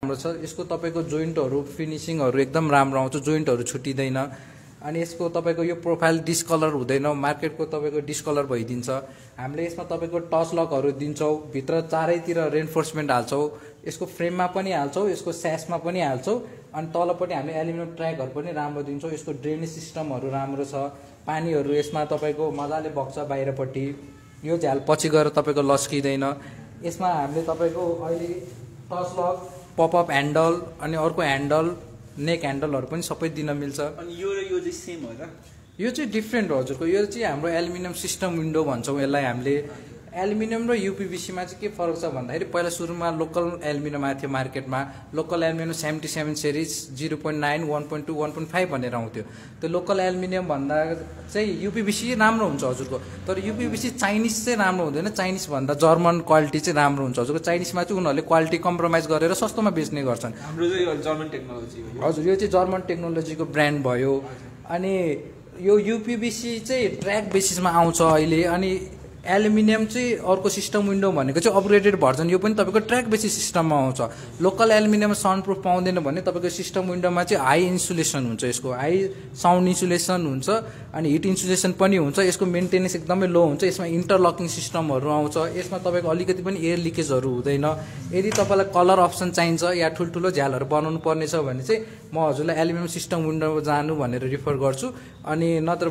राम्रो छ। यसको तपाईको जोइन्टहरु फिनिशिङहरु एकदम राम्रो आउँछ, जोइन्टहरु छुटिदैन। अनि यसको तपाईको यो प्रोफाइल डिस्कलर हुँदैन, मार्केटको तपाईको डिस्कलर भइदिन्छ। हामीले यसमा तपाईको टच लकहरु दिन्छौं, भित्र चारैतिर रेन्फोर्समेन्ट हाल्छौं। यसको फ्रेममा पनि हाल्छौं, यसको स्यासमा पनि हाल्छौं, अनि तलपट्टि हामीले एल्युमिनियम ट्र्याकहरु पनि राम्रो दिन्छौं। यसको ड्रेनेज सिस्टमहरु राम्रो छ, पानीहरु यसमा तपाईको मजाले बग्छ बाहिरपट्टि। यो झ्याल पछि गएर तपाईको लस्किदैन। यसमा हामीले तपाईको अहिले टच लक, पपअप ह्यान्डल अनि अर्को ह्यान्डल, नेक ह्यान्डलहरु पनि सबै दिन मिल्छ। अनि यो र यो चाहिँ सेम हो र? यो चाहिँ डिफ्रेन्ट हो हजुरको। यो चाहिँ हाम्रो एल्युमिनियम सिस्टम विन्डो भन्छौं यसलाई हामीले। एल्युमिनियम र यूपीवीसी मा चाहिँ के फरक छ भन्दाखेरि पहिला सुरुमा लोकल एल्युमिनियम आएको थियो मार्केटमा। लोकल एल्युमिनियम 77 सिरिज 0.9, 1.2, 1.5 भनेर आउँथ्यो। त्यो लोकल एल्युमिनियम भन्दा चाहिँ यूपीवीसी राम्रो हुन्छ हजुरको। तर यूपीवीसी चाइनिज चाहिँ राम्रो हुँदैन, चाइनिज भन्दा जर्मन क्वालिटी चाहिँ राम्रो हुन्छ हजुरको। चाइनिजमा चाहिँ उनीहरूले क्वालिटी कम्प्रोमाइज गरेर सस्तोमा बेच्ने गर्छन्। हाम्रो चाहिँ जर्मन टेक्नोलोजी हो हजुर, यो चाहिँ जर्मन टेक्नोलोजीको ब्रान्ड भयो। अनि यो यूपीवीसी चाहिँ ट्र्याक बेसिसमा आउँछ अहिले। अनि एल्युमिनियम चाहिँ अर्को सिस्टम विन्डो भनेको चाहिँ अपग्रेडेड भर्जन, यो पनि तपाईको ट्र्याक बेसिस सिस्टममा आउँछ। लोकल एल्युमिनियम साउन्ड प्रुफ पाउँदैन भने तपाईको सिस्टम विन्डोमा चाहिँ हाई इन्सुलेसन हुन्छ, यसको हाई साउन्ड इन्सुलेसन हुन्छ अनि हिट इन्सुलेसन पनि हुन्छ। यसको मेन्टेनेन्स एकदमै लो हुन्छ। यसमा इन्टरलकिङ सिस्टमहरु आउँछ। यसमा तपाईको अलिकति पनि एयर लिकेजहरु हुँदैन। यदि तपाईलाई कलर अप्सन चाहिन्छ या ठुलठुलो झ्यालहरु बनाउनु पर्ने छ भने चाहिँ म हजुरलाई एल्युमिनियम सिस्टम विन्डो जानु भनेर रिफर गर्छु। अनि नत्र